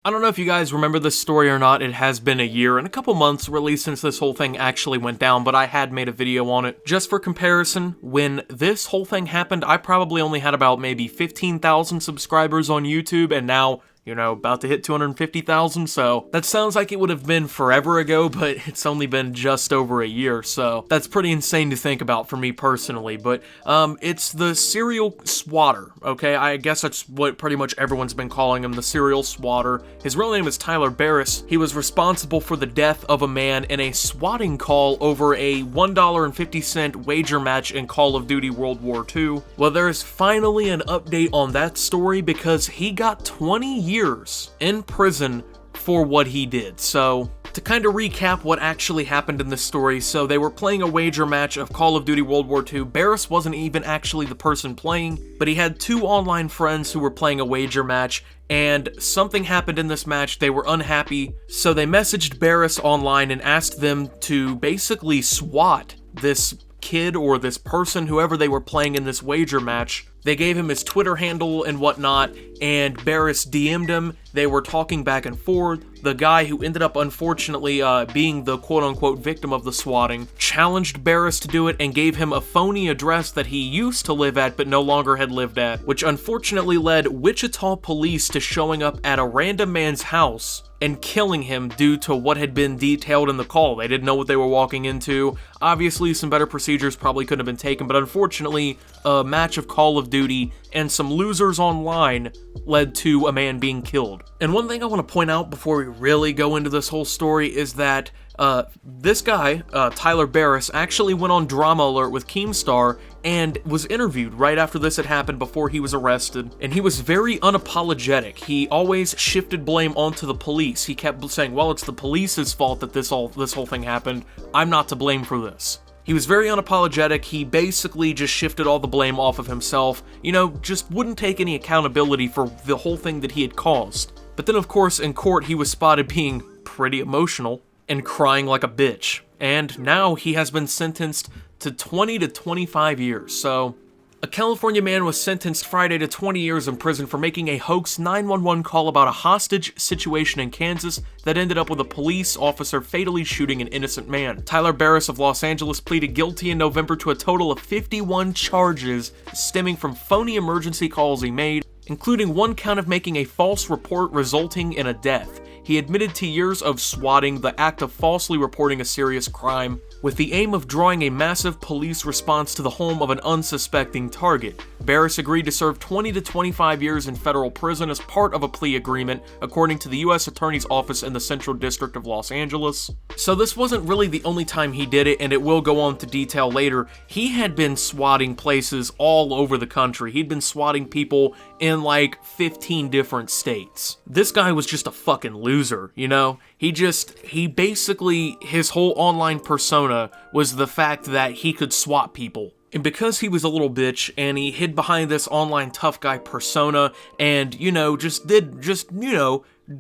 I don't know if you guys remember this story or not. It has been a year and a couple months really since this whole thing actually went down, but I had made a video on it. Just for comparison, when this whole thing happened, I probably only had about maybe 15,000 subscribers on YouTube, and now, you know, about to hit 250,000, so that sounds like it would have been forever ago, but it's only been just over a year, so that's pretty insane to think about for me personally. But it's the serial swatter, okay? I guess that's what pretty much everyone's been calling him, the serial swatter. His real name is Tyler Barris. He was responsible for the death of a man in a swatting call over a $1.50 wager match in Call of Duty World War II. Well, there's finally an update on that story because he got 20 years in prison for what he did. So, to kind of recap what actually happened in this story, so they were playing a wager match of Call of Duty World War II. Barris wasn't even actually the person playing, but he had two online friends who were playing a wager match, and something happened in this match. They were unhappy, so they messaged Barris online and asked them to basically swat this kid or this person, whoever they were playing in this wager match. They gave him his Twitter handle and whatnot, and Barris DM'd him. They were talking back and forth. The guy who ended up unfortunately being the quote-unquote victim of the swatting challenged Barris to do it and gave him a phony address that he used to live at but no longer had lived at, which unfortunately led Wichita police to showing up at a random man's house and killing him due to what had been detailed in the call. They didn't know what they were walking into. Obviously, some better procedures probably could have been taken, but unfortunately, a match of Call of Duty and some losers online led to a man being killed. And one thing I want to point out before we really go into this whole story is that this guy, Tyler Barris, actually went on Drama Alert with Keemstar and was interviewed right after this had happened before he was arrested, and he was very unapologetic. He always shifted blame onto the police. He kept saying, well, it's the police's fault that this whole thing happened. I'm not to blame for this. He was very unapologetic. He basically just shifted all the blame off of himself, you know, just wouldn't take any accountability for the whole thing that he had caused. But then, of course, in court, he was spotted being pretty emotional and crying like a bitch. And now he has been sentenced to 20 to 25 years, so a California man was sentenced Friday to 20 years in prison for making a hoax 911 call about a hostage situation in Kansas that ended up with a police officer fatally shooting an innocent man. Tyler Barris of Los Angeles pleaded guilty in November to a total of 51 charges stemming from phony emergency calls he made, including one count of making a false report resulting in a death. He admitted to years of swatting, the act of falsely reporting a serious crime, with the aim of drawing a massive police response to the home of an unsuspecting target. Barris agreed to serve 20 to 25 years in federal prison as part of a plea agreement, according to the U.S. Attorney's Office in the Central District of Los Angeles. So this wasn't really the only time he did it, and it will go on to detail later. He had been swatting places all over the country. He'd been swatting people in like 15 different states. This guy was just a fucking loser, you know? He basically, his whole online persona was the fact that he could swat people. And because he was a little bitch and he hid behind this online tough guy persona and, you know, just did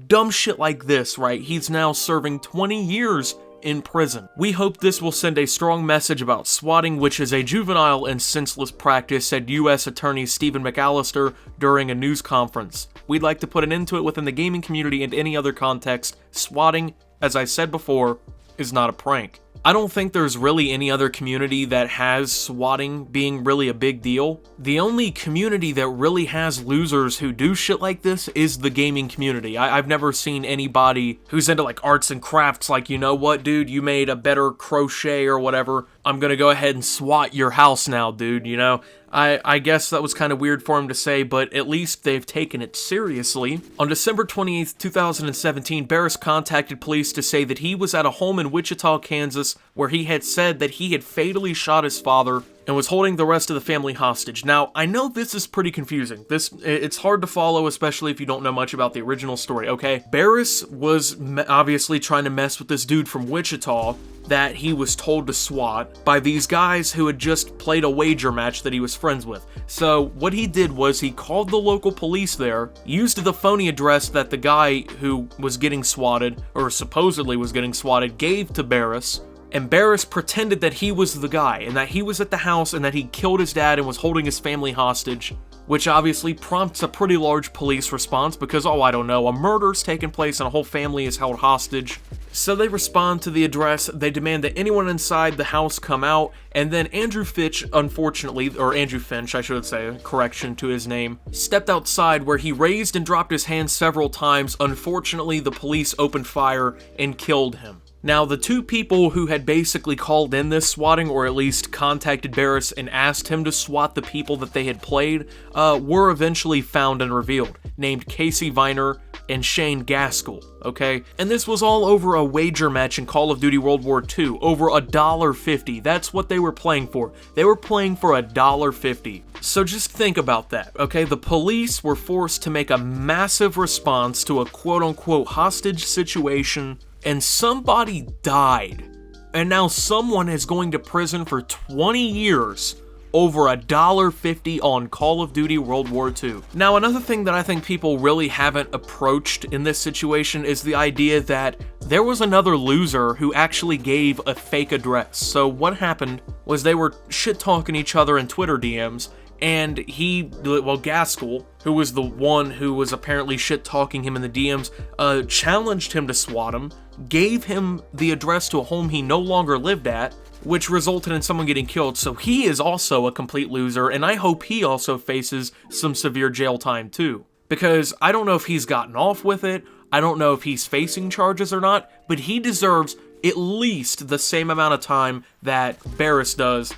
dumb shit like this, right? He's now serving 20 years in prison. We hope this will send a strong message about swatting, which is a juvenile and senseless practice, said U.S. Attorney Stephen McAllister during a news conference. We'd like to put an end to it within the gaming community and any other context. Swatting, as I said before, is not a prank. I don't think there's really any other community that has swatting being really a big deal. The only community that really has losers who do shit like this is the gaming community. I've never seen anybody who's into like arts and crafts like, you know what, dude, you made a better crochet or whatever. I'm gonna go ahead and swat your house now, dude, you know? I guess that was kind of weird for him to say, but at least they've taken it seriously. On December 28th, 2017, Barris contacted police to say that he was at a home in Wichita, Kansas, where he had said that he had fatally shot his father and was holding the rest of the family hostage. Now, I know this is pretty confusing. It's hard to follow, especially if you don't know much about the original story, okay? Barris was obviously trying to mess with this dude from Wichita that he was told to swat by these guys who had just played a wager match that he was friends with. So what he did was he called the local police there, used the phony address that the guy who was getting swatted, or supposedly was getting swatted, gave to Barris, and Barris pretended that he was the guy, and that he was at the house, and that he killed his dad and was holding his family hostage, which obviously prompts a pretty large police response because, oh, I don't know, a murder's taken place and a whole family is held hostage. So they respond to the address, they demand that anyone inside the house come out, and then Andrew Finch, unfortunately, or Andrew Finch, I should say, correction to his name, stepped outside where he raised and dropped his hands several times. Unfortunately, the police opened fire and killed him. Now, the two people who had basically called in this swatting, or at least contacted Barris and asked him to swat the people that they had played, were eventually found and revealed, named Casey Viner and Shane Gaskell, okay? And this was all over a wager match in Call of Duty World War II, over $1.50. That's what they were playing for. They were playing for $1.50. So just think about that, okay? The police were forced to make a massive response to a quote-unquote hostage situation, and somebody died. And now someone is going to prison for 20 years over $1.50 on Call of Duty World War II. Now, another thing that I think people really haven't approached in this situation is the idea that there was another loser who actually gave a fake address. So what happened was they were shit-talking each other in Twitter DMs, and Gaskell, who was the one who was apparently shit-talking him in the DMs, challenged him to swat him, gave him the address to a home he no longer lived at, which resulted in someone getting killed. So he is also a complete loser, and I hope he also faces some severe jail time too. Because I don't know if he's gotten off with it, I don't know if he's facing charges or not, but he deserves at least the same amount of time that Barris does,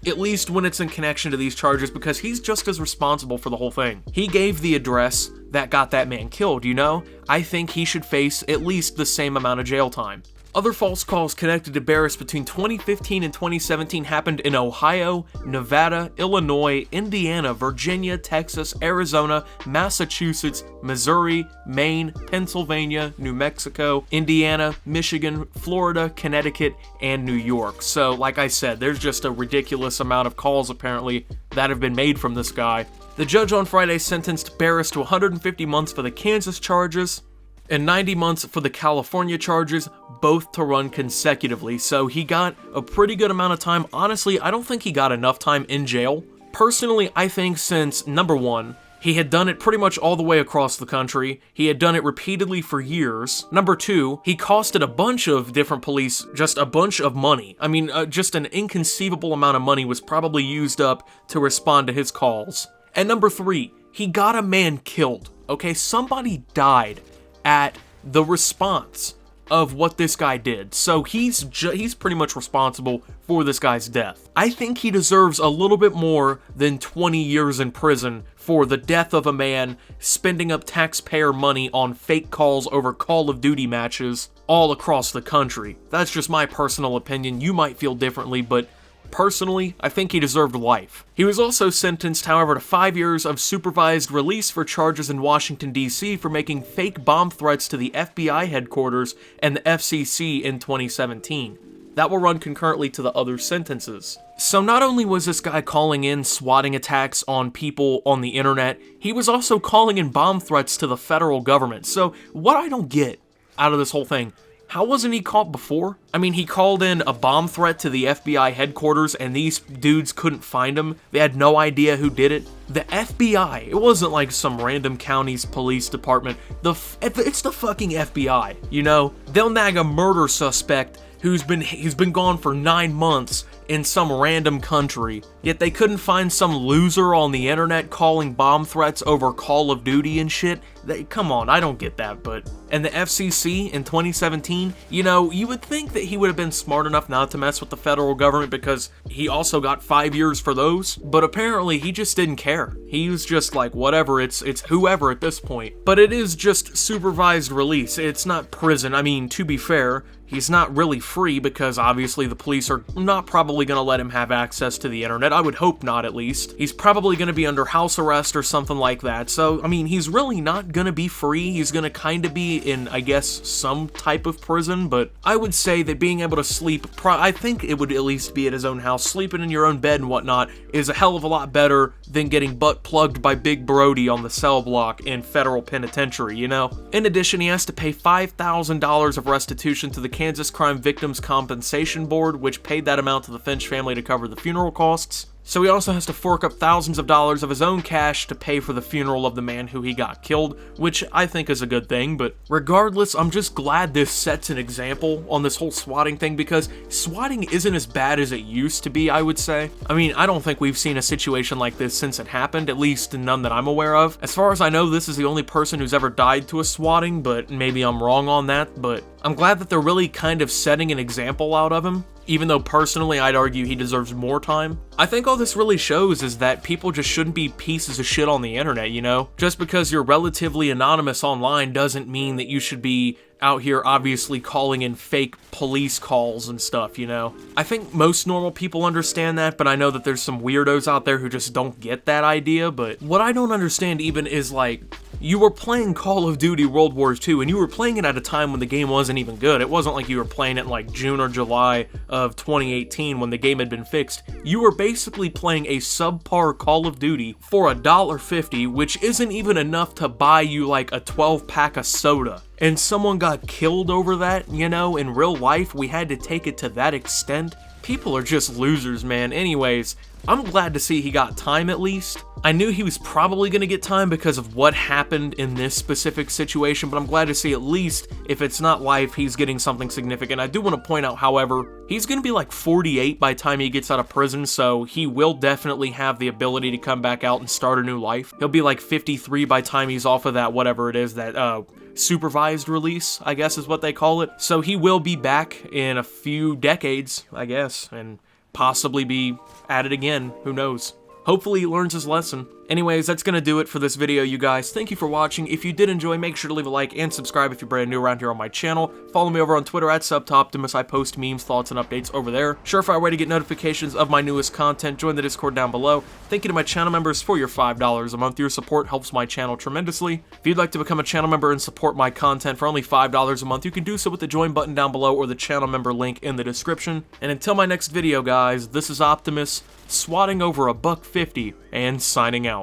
at least when it's in connection to these charges, because he's just as responsible for the whole thing. He gave the address that got that man killed, you know? I think he should face at least the same amount of jail time. Other false calls connected to Barris between 2015 and 2017 happened in Ohio, Nevada, Illinois, Indiana, Virginia, Texas, Arizona, Massachusetts, Missouri, Maine, Pennsylvania, New Mexico, Indiana, Michigan, Florida, Connecticut, and New York. So, like I said, there's just a ridiculous amount of calls apparently that have been made from this guy. The judge on Friday sentenced Barris to 150 months for the Kansas charges and 90 months for the California charges, both to run consecutively. So he got a pretty good amount of time. Honestly, I don't think he got enough time in jail. Personally, I think since, number one, he had done it pretty much all the way across the country. He had done it repeatedly for years. Number two, he costed a bunch of different police just a bunch of money. I mean, just an inconceivable amount of money was probably used up to respond to his calls. And number three, he got a man killed, okay? Somebody died at the response of what this guy did. So he's pretty much responsible for this guy's death. I think he deserves a little bit more than 20 years in prison for the death of a man spending up taxpayer money on fake calls over Call of Duty matches all across the country. That's just my personal opinion. You might feel differently, but personally, I think he deserved life. He was also sentenced, however, to 5 years of supervised release for charges in Washington, D.C. for making fake bomb threats to the FBI headquarters and the FCC in 2017. That will run concurrently to the other sentences. So not only was this guy calling in swatting attacks on people on the internet, he was also calling in bomb threats to the federal government. So what I don't get out of this whole thing, how wasn't he caught before? I mean, he called in a bomb threat to the FBI headquarters and these dudes couldn't find him. They had no idea who did it. The FBI, it wasn't like some random county's police department. It's the fucking FBI, you know? They'll nag a murder suspect who's been gone for 9 months in some random country, yet they couldn't find some loser on the internet calling bomb threats over Call of Duty and shit. Come on, I don't get that, but... And the FCC in 2017, you know, you would think that he would have been smart enough not to mess with the federal government because he also got 5 years for those, but apparently he just didn't care. He was just like, whatever, it's whoever at this point. But it is just supervised release, it's not prison. I mean, to be fair, he's not really free because obviously the police are not probably going to let him have access to the internet. I would hope not, at least. He's probably going to be under house arrest or something like that. So, I mean, he's really not going to be free. He's going to kind of be in, I guess, some type of prison, but I would say that being able to sleep, I think it would at least be at his own house. Sleeping in your own bed and whatnot is a hell of a lot better than getting butt plugged by Big Brody on the cell block in federal penitentiary, you know? In addition, he has to pay $5,000 of restitution to the Kansas Crime Victims Compensation Board, which paid that amount to the Finch family to cover the funeral costs. So he also has to fork up thousands of dollars of his own cash to pay for the funeral of the man who he got killed, which I think is a good thing, but regardless, I'm just glad this sets an example on this whole swatting thing, because swatting isn't as bad as it used to be, I would say. I mean, I don't think we've seen a situation like this since it happened, at least none that I'm aware of. As far as I know, this is the only person who's ever died to a swatting, but maybe I'm wrong on that, but I'm glad that they're really kind of setting an example out of him, even though personally I'd argue he deserves more time. I think all this really shows is that people just shouldn't be pieces of shit on the internet, you know? Just because you're relatively anonymous online doesn't mean that you should be out here obviously calling in fake police calls and stuff, you know? I think most normal people understand that, but I know that there's some weirdos out there who just don't get that idea, but what I don't understand even is, like, you were playing Call of Duty World War II, and you were playing it at a time when the game wasn't even good. It wasn't like you were playing it in like June or July of 2018 when the game had been fixed. You were basically playing a subpar Call of Duty for $1.50, which isn't even enough to buy you like a 12-pack of soda. And someone got killed over that, you know? In real life, we had to take it to that extent. People are just losers, man. Anyways, I'm glad to see he got time at least. I knew he was probably going to get time because of what happened in this specific situation, but I'm glad to see at least, if it's not life, he's getting something significant. I do want to point out, however, he's going to be like 48 by the time he gets out of prison, so he will definitely have the ability to come back out and start a new life. He'll be like 53 by the time he's off of that, whatever it is, that supervised release, I guess is what they call it. So he will be back in a few decades, I guess, and possibly be at it again, who knows. Hopefully he learns his lesson. Anyways, that's gonna do it for this video, you guys. Thank you for watching. If you did enjoy, make sure to leave a like and subscribe if you're brand new around here on my channel. Follow me over on Twitter at Optimus. I post memes, thoughts, and updates over there. Surefire way to get notifications of my newest content. Join the Discord down below. Thank you to my channel members for your $5 a month. Your support helps my channel tremendously. If you'd like to become a channel member and support my content for only $5 a month, you can do so with the join button down below or the channel member link in the description. And until my next video, guys, this is Optimus, swatting over $1.50 and signing out.